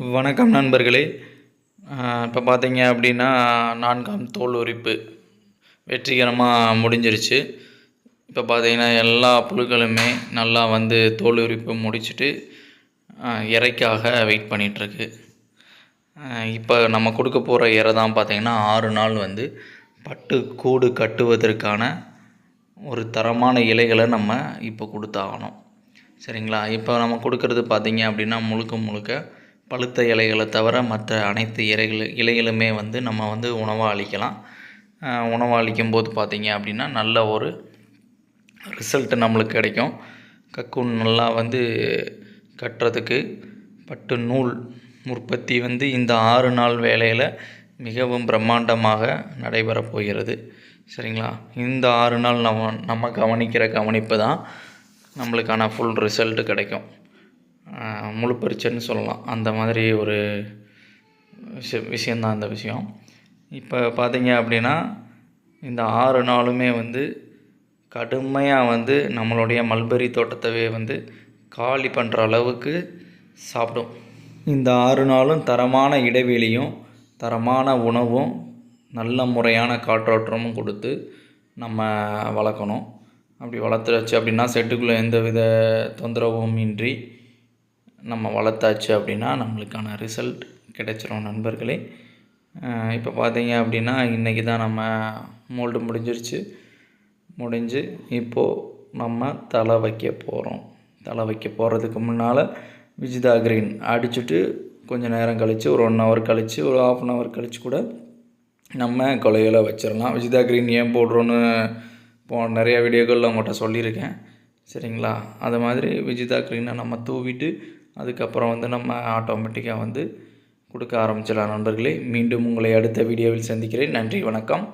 வணக்கம் நண்பர்களே. இப்போ பார்த்தீங்க அப்படின்னா 4ஆம் தோல் உரிப்பு வெற்றிகரமாக முடிஞ்சிருச்சு. இப்போ பார்த்தீங்கன்னா எல்லா புழுக்களுமே நல்லா தோல் உரிப்பு முடிச்சுட்டு இறைக்காக வெயிட் பண்ணிகிட்ருக்கு. இப்போ நம்ம கொடுக்க போகிற இறை தான் பார்த்திங்கன்னா 6 நாள் பட்டு கூடு கட்டுவதற்கான ஒரு தரமான இலைகளை நம்ம இப்போ கொடுத்தாகணும். சரிங்களா? இப்போ நம்ம கொடுக்கறது பார்த்திங்க அப்படின்னா முழுக்க பழுத்த இலைகளை தவிர மற்ற அனைத்து இலைகளுமே நம்ம உணவாக அளிக்கலாம். உணவாக அளிக்கும்போது பார்த்திங்க அப்படின்னா நல்ல ஒரு ரிசல்ட் நம்மளுக்கு கிடைக்கும். கக்கூன் நல்லா கட்டுறதுக்கு பட்டு நூல் உற்பத்தி இந்த 6 நாள் வேலையில் மிகவும் பிரம்மாண்டமாக நடைபெறப் போகிறது. சரிங்களா? இந்த 6 நாள் நம்ம கவனிக்கிற கவனிப்பு தான் நம்மளுக்கான ஃபுல் ரிசல்ட்டு கிடைக்கும். முழு பரீட்சைன்னு சொல்லலாம். அந்த மாதிரி ஒரு விஷயந்தான் அந்த விஷயம். இப்போ பார்த்தீங்க அப்படின்னா இந்த 6 நாளுமே கடுமையாக நம்மளுடைய மல்பெரி தோட்டத்தவே காலி பண்ணுற அளவுக்கு சாப்பிடும். இந்த 6 நாளும் தரமான இடைவெளியும் தரமான உணவும் நல்ல முறையான காற்றோட்டமும் கொடுத்து நம்ம வளர்க்கணும். அப்படி வளர்த்துருச்சு அப்படின்னா செட்டுக்குள்ளே எந்த வித தொந்தரவும் இன்றி நம்ம வளர்த்தாச்சு அப்படின்னா நம்மளுக்கான ரிசல்ட் கிடைச்சிரும் நண்பர்களே. இப்போ பார்த்தீங்க அப்படின்னா இன்றைக்கி தான் நம்ம மோல்டு முடிஞ்சு இப்போது நம்ம தலை வைக்க போகிறோம். தலை வைக்க போகிறதுக்கு முன்னால் விஜிதா கிரீன் அடிச்சுட்டு கொஞ்சம் நேரம் கழித்து ஒரு 1 ஹவர் கழித்து ஒரு 1/2 ஹவர் கழித்து கூட நம்ம கொலைகளை வச்சிடலாம். விஜிதா கிரீன் ஏன் போடுறோன்னு நிறையா வீடியோக்களில் உங்கள்கிட்ட சொல்லியிருக்கேன். சரிங்களா? அது மாதிரி விஜிதா கிரீனை நம்ம தூவிட்டு அதுக்கப்புறம் நம்ம ஆட்டோமேட்டிக்காக கொடுக்க ஆரம்பிச்சிடலாம் நண்பர்களே. மீண்டும் உங்களை அடுத்த வீடியோவில் சந்திக்கிறேன். நன்றி, வணக்கம்.